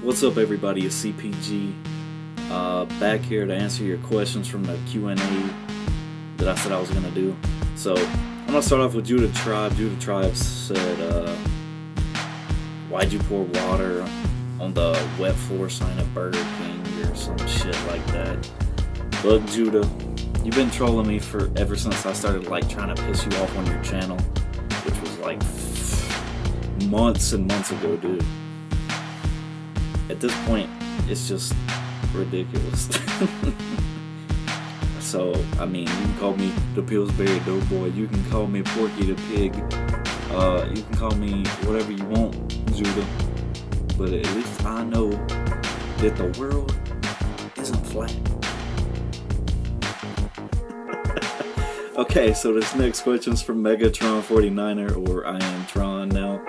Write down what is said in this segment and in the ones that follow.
What's up, everybody? It's CPG back here to answer your questions from the Q&A that I said I was going to do. So I'm going to start off with Judah Tribe. Judah Tribe said, why'd you pour water on the wet floor sign of Burger King or some shit like that? Look, Judah, you've been trolling me ever since I started trying to piss you off on your channel, which was months and months ago, dude. At this point, it's just ridiculous. So, I mean, you can call me the Pillsbury Doughboy, you can call me Porky the Pig, you can call me whatever you want, Judah. But at least I know that the world isn't flat. Okay, so this next question's from Megatron 49er, or I am Tron now.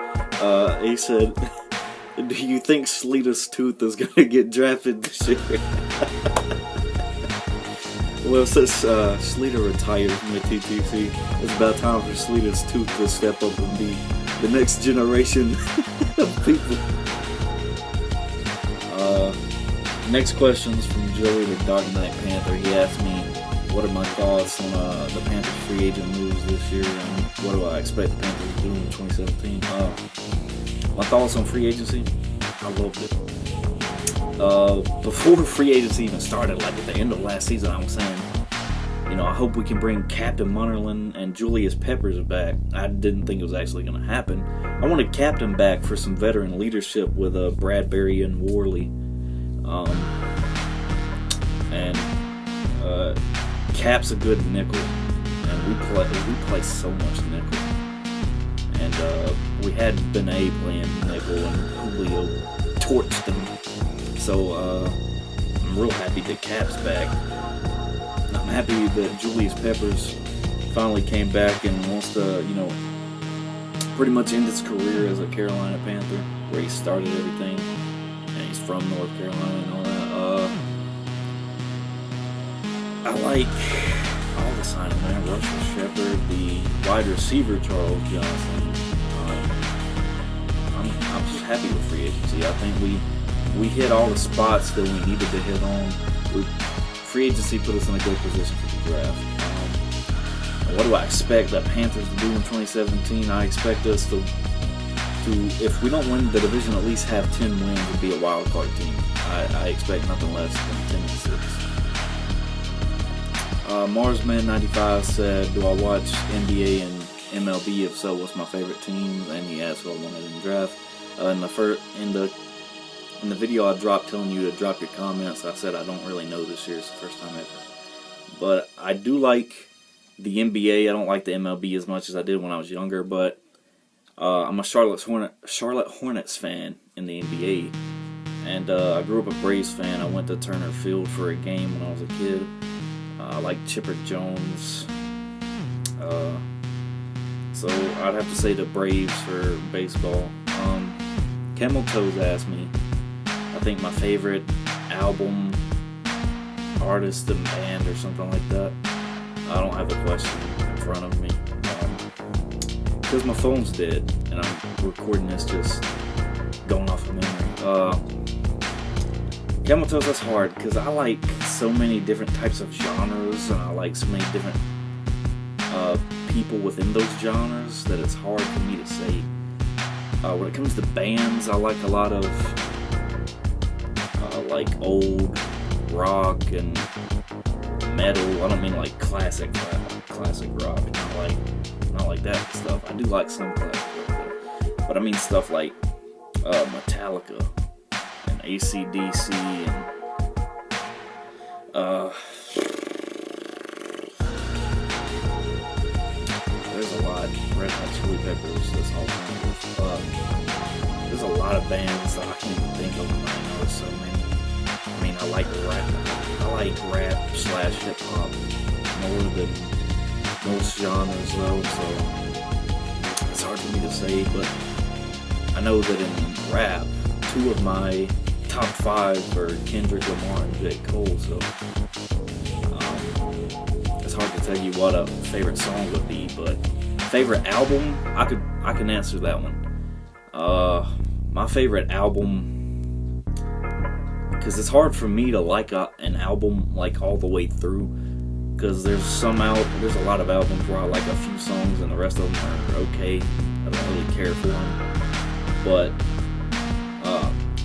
He said, do you think Sleeta's Tooth is going to get drafted this year? Well, since Sleeta retired from the TTC, it's about time for Sleeta's Tooth to step up and be the next generation of people. Next question's from Joey the Dark Knight Panther. He asked me, what are my thoughts on the Panthers free agent moves this year, and what do I expect the Panthers to do in 2017? My thoughts on free agency? I loved it. Before free agency even started, at the end of last season, I was saying, I hope we can bring Captain Munnerlyn and Julius Peppers back. I didn't think it was actually going to happen. I wanted Captain back for some veteran leadership with Bradbury and Worley. Cap's a good nickel, and we play so much nickel. And we had Benet playing nickel, and Julio torched them. So I'm real happy that Cap's back. I'm happy that Julius Peppers finally came back and wants to, pretty much end his career as a Carolina Panther, where he started everything, and he's from North Carolina and all that. I like all the signings, man. Russell Shepard, the wide receiver Charles Johnson. I'm just happy with free agency. I think we hit all the spots that we needed to hit on. Free agency put us in a good position for the draft. What do I expect the Panthers to do in 2017? I expect us to if we don't win the division, at least have 10 wins and be a wild card team. I expect nothing less than 10-6. Marsman95 said, do I watch NBA and MLB? If so, what's my favorite team? And he asked what I wanted in the draft. In the video I dropped telling you to drop your comments, I said I don't really know this year. It's the first time ever. But I do like the NBA. I don't like the MLB as much as I did when I was younger. But I'm a Charlotte Hornets fan in the NBA. And I grew up a Braves fan. I went to Turner Field for a game when I was a kid. I like Chipper Jones. So I'd have to say the Braves for baseball. Camel Toes asked me, I think my favorite album, artist, and band or something like that. I don't have a question in front of me. Because my phone's dead and I'm recording this just going off of memory. Camel Toes, that's hard because I like so many different types of genres, and I like so many different people within those genres that it's hard for me to say. When it comes to bands, I like a lot of old rock and metal. I don't mean classic rock, not like that stuff. I do like some classic rock, but I mean stuff like Metallica and AC/DC and there's a lot. Red Hot Chili Peppers, that's all kind of. There's a lot of bands that I can't even think of right now. There's so many. I mean, I like rap. I like rap/hip hop more than most genres, though. So it's hard for me to say, but I know that in rap, 2 of my top 5 are Kendrick Lamar and J. Cole. So it's hard to tell you what a favorite song would be, but favorite album, I can answer that one. My favorite album because it's hard for me to like an album like all the way through. Because there's a lot of albums where I like a few songs and the rest of them are okay. I don't really care for them. But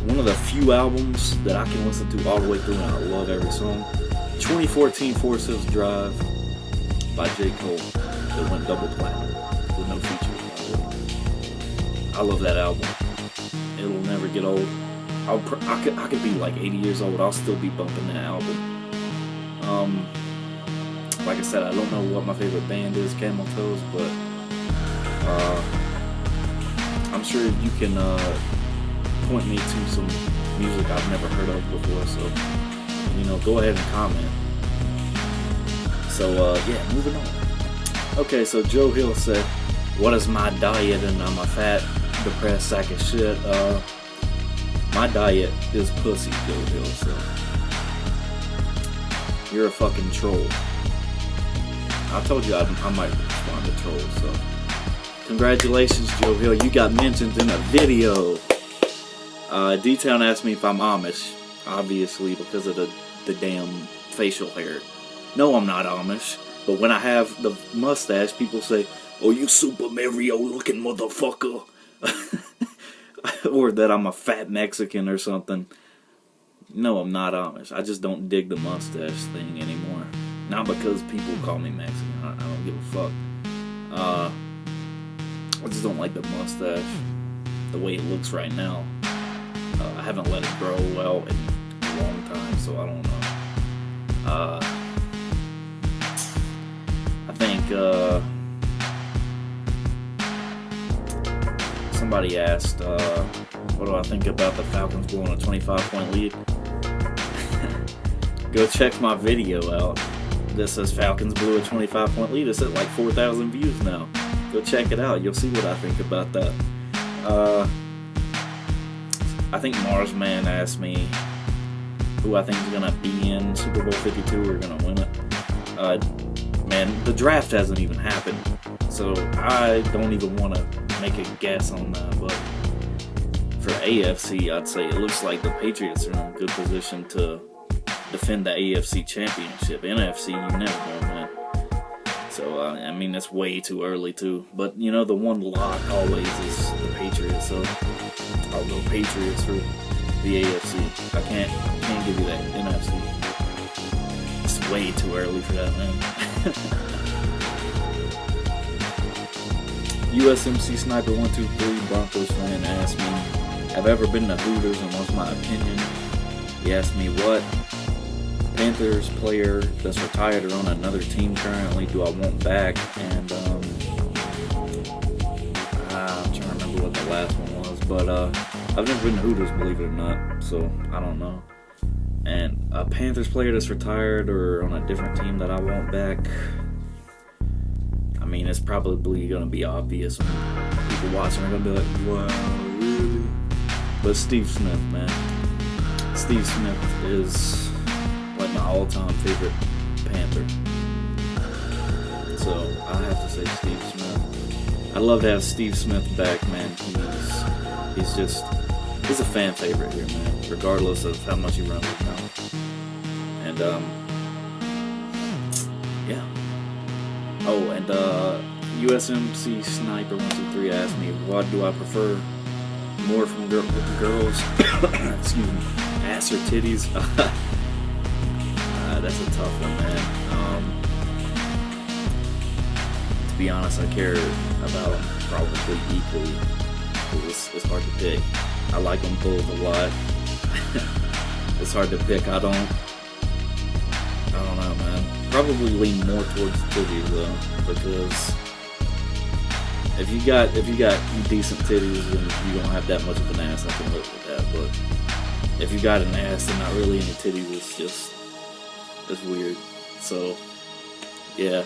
one of the few albums that I can listen to all the way through and I love every song, 2014 Forest Hills Drive by J. Cole, that went double platinum with no features, by the way. I love that album. It'll never get old. I could be like 80 years old, I'll still be bumping that album. Like I said, I don't know what my favorite band is, Camel Toes, but I'm sure you can point me to some music I've never heard of before, so, go ahead and comment. So, yeah, moving on. Okay, so Joe Hill said, what is my diet? And I'm a fat, depressed sack of shit. My diet is pussy, Joe Hill, so you're a fucking troll. I told you I might respond to trolls, so congratulations, Joe Hill. You got mentioned in a video. D-Town asked me if I'm Amish, obviously, because of the damn facial hair. No, I'm not Amish, but when I have the mustache, people say, oh, you Super Mario looking motherfucker. Or that I'm a fat Mexican or something. No, I'm not Amish. I just don't dig the mustache thing anymore. Not because people call me Mexican. I don't give a fuck. I just don't like the mustache the way it looks right now. I haven't let it grow well in a long time, so I don't know. I think somebody asked, what do I think about the Falcons blowing a 25-point lead? Go check my video out. That says Falcons blew a 25-point lead. It's at like 4,000 views now. Go check it out. You'll see what I think about that. I think Marsman asked me who I think is going to be in Super Bowl 52 or going to win it. Man, the draft hasn't even happened, so I don't even want to make a guess on that. But for AFC, I'd say it looks like the Patriots are in a good position to defend the AFC championship. NFC, you never know, man. So, I mean, that's way too early, too. But, the one lock always is the Patriots, so I'll go Patriots for the AFC. I can't give you that NFC. It's way too early for that, man. USMC Sniper 123 Broncos fan asked me, have I ever been to Hooters and what's my opinion? He asked me what Panthers player that's retired or on another team currently do I want back, and I'm trying to remember what the last one was, but I've never been to Hooters, believe it or not, so I don't know. And a Panthers player that's retired or on a different team that I want back, I mean, it's probably going to be obvious when people watching are going to be like, wow, really? But Steve Smith, man. Steve Smith is like my all-time favorite Panther. So I have to say Steve Smith. I'd love to have Steve Smith back, man. He's a fan favorite here, man, regardless of how much he runs his mouth. And yeah. Oh, and USMC Sniper 123 asked me, what do I prefer more from girls? Excuse me, ass or titties? That's a tough one, man. To be honest, I care about them probably equally. It's hard to pick. I like them both a lot. It's hard to pick. I don't know, man. Probably lean more towards titties though, because if you got decent titties and you don't have that much of an ass, I can live with that. But if you got an ass and not really any titties, it's weird. So yeah.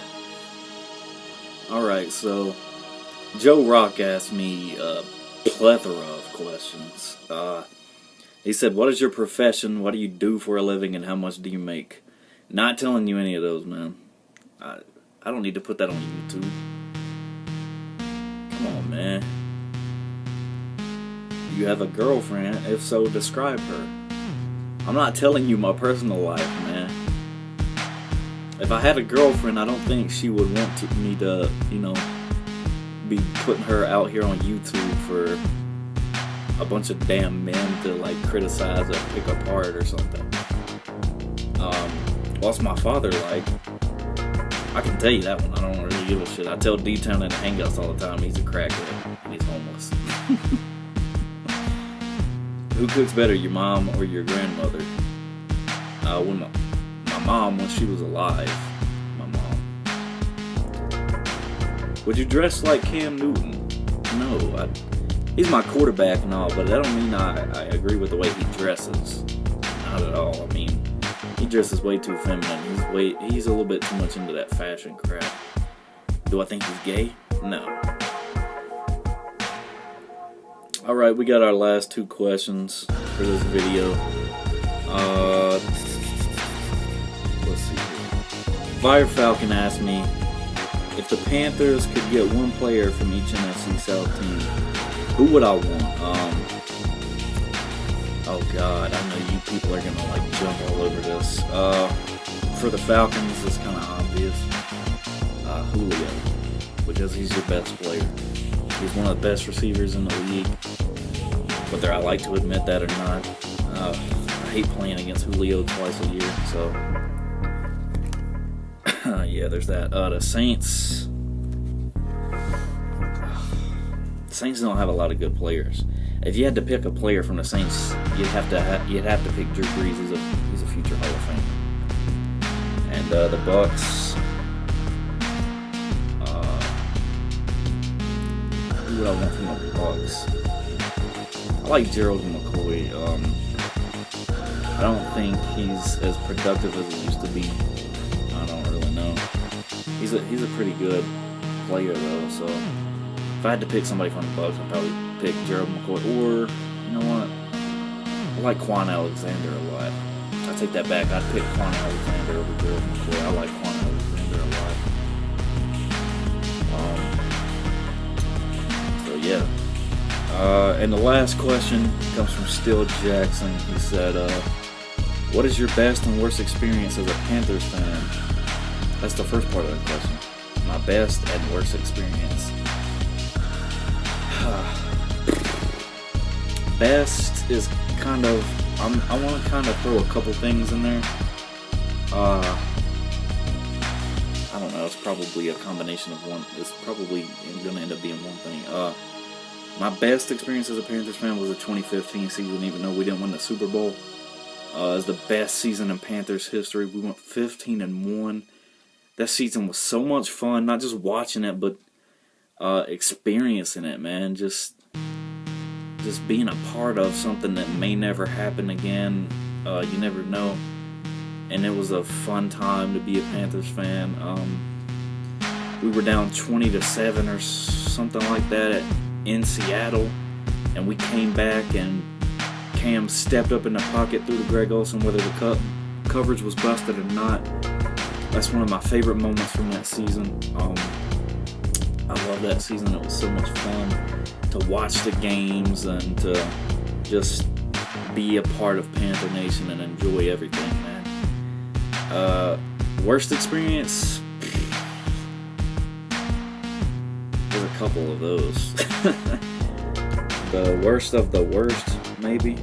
Alright, so Joe Rock asked me a plethora of questions. He said, what is your profession? What do you do for a living? And how much do you make? Not telling you any of those, man. I don't need to put that on YouTube. Come on, man. You have a girlfriend? If so, describe her. I'm not telling you my personal life, man. If I had a girlfriend, I don't think she would want me to, be putting her out here on YouTube for a bunch of damn men to like criticize or pick apart or something. What's my father like? I can tell you that one. I don't really give a shit. I tell D-Town in the Hangouts all the time he's a crackhead and he's homeless. Who cooks better, your mom or your grandmother? When my mom, when she was alive. My mom. Would you dress like Cam Newton? No. He's my quarterback and all, but that don't mean I agree with the way he dresses. Not at all. I mean, he dresses way too feminine. He's a little bit too much into that fashion crap. Do I think he's gay? No. Alright, we got our last 2 questions for this video. Let's see here. Fire Falcon asked me, if the Panthers could get one player from each NFC South team, who would I want? Oh God, I know you people are gonna like jump all over this. For the Falcons, it's kind of obvious. Julio, because he's your best player. He's one of the best receivers in the league, whether I like to admit that or not. I hate playing against Julio twice a year, so yeah, there's that. The Saints don't have a lot of good players. If you had to pick a player from the Saints, you'd have to pick Drew Brees. He's a future Hall of Famer. And the Bucks. Who would I want from the Bucks? I like Gerald McCoy. I don't think he's as productive as he used to be. I don't really know. He's a pretty good player though. So if I had to pick somebody from the Bucks, I'd probably pick Gerald McCoy. Or you know what? I like Quan Alexander a lot. I take that back. I'd pick Quan Alexander over Gerald McCoy. I like Quan Alexander a lot. So yeah. And the last question comes from Still Jackson. He said, what is your best and worst experience as a Panthers fan? That's the first part of the question. My best and worst experience. Best is kind of, I want to kind of throw a couple things in there. I don't know, it's probably a combination of one. It's probably going to end up being one thing. My best experience as a Panthers fan was the 2015 season, even though we didn't win the Super Bowl. It was the best season in Panthers history. We went 15-1. That season was so much fun, not just watching it, but experiencing it, man. Just being a part of something that may never happen again. You never know. And it was a fun time to be a Panthers fan. We were down 20-7 or something like that in Seattle, and we came back, and Cam stepped up in the pocket, threw to Greg Olsen, whether the coverage was busted or not. That's one of my favorite moments from that season. I love that season. It was so much fun to watch the games and to just be a part of Panther Nation and enjoy everything, man. Worst experience? There's a couple of those. The worst of the worst, maybe.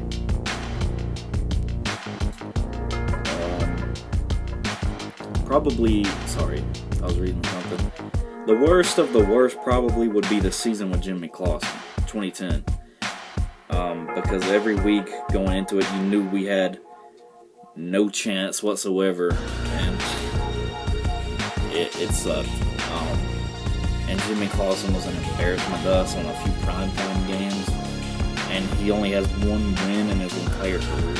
Probably, sorry, I was reading something. The worst of the worst probably would be the season with Jimmy Clausen, 2010. Because every week going into it, you knew we had no chance whatsoever, and it sucked. And Jimmy Clausen was an embarrassment to us on a few primetime games, and he only has one win in his entire career.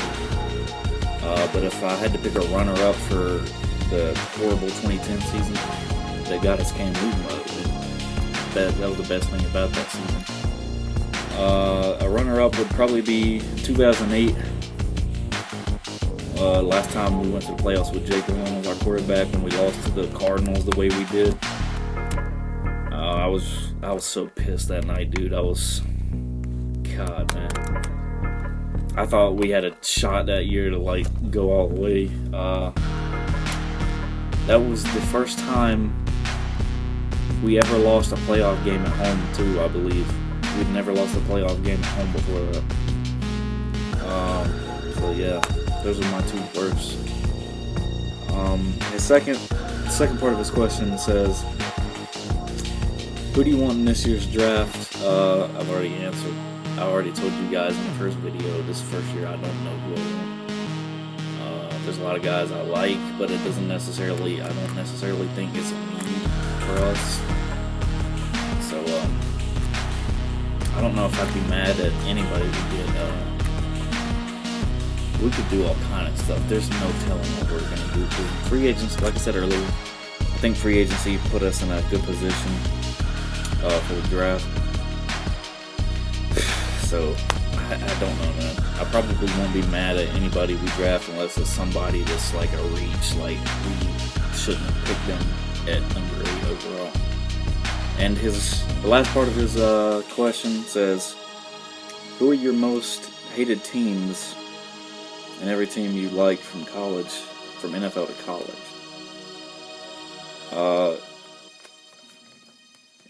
But if I had to pick a runner-up for the horrible 2010 season that got us Cam Newton, that was the best thing about that season. A runner-up would probably be 2008. Last time we went to the playoffs with Jake Long as our quarterback when we lost to the Cardinals the way we did. I was so pissed that night, dude. God, man. I thought we had a shot that year to like go all the way. That was the first time we ever lost a playoff game at home too, I believe. We'd never lost a playoff game at home before that. So yeah, those are my two worst. The second part of his question says, who do you want in this year's draft? I've already answered. I already told you guys in the first video, this first year I don't know who I want. There's a lot of guys I like, but I don't necessarily think it's a need for us. So, I don't know if I'd be mad at anybody we get. We could do all kind of stuff. There's no telling what we're going to do. Free agency, like I said earlier, I think free agency put us in a good position for the draft. So, I don't know, man. I probably won't be mad at anybody we draft unless it's somebody that's like a reach. Like, we shouldn't have picked them at number 8 overall. And the last part of his question says, who are your most hated teams and every team you like from college, from NFL to college?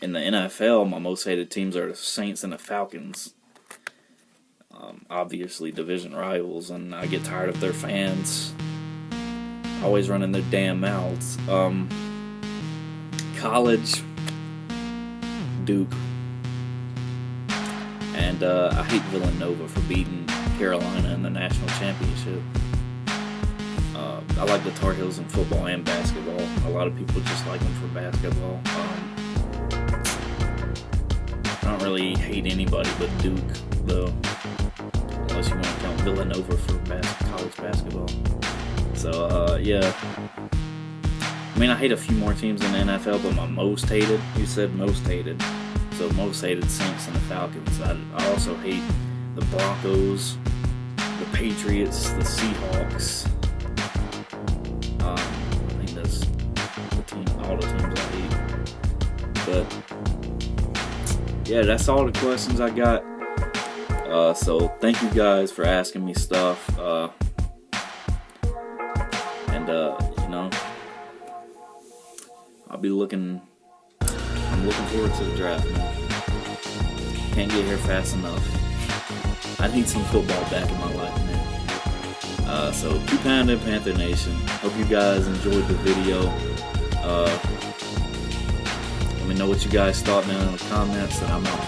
In the NFL, my most hated teams are the Saints and the Falcons. Obviously division rivals, and I get tired of their fans always running their damn mouths. College, Duke, and I hate Villanova for beating Carolina in the national championship. I like the Tar Heels in football and basketball. A lot of people just like them for basketball. I don't really hate anybody but Duke, though. Unless you want to count Villanova for college basketball. So, yeah. I mean, I hate a few more teams in the NFL, but my most hated, you said most hated. So, most hated Saints and the Falcons. I also hate the Broncos, the Patriots, the Seahawks. I think that's all the teams I hate. But, yeah, that's all the questions I got. So thank you guys for asking me stuff, and you know, I'm looking forward to the draft, man. Can't get here fast enough. I need some football back in my life, man. So keep pounding, Panther Nation. Hope you guys enjoyed the video. Let me know what you guys thought down in the comments, and I'm out.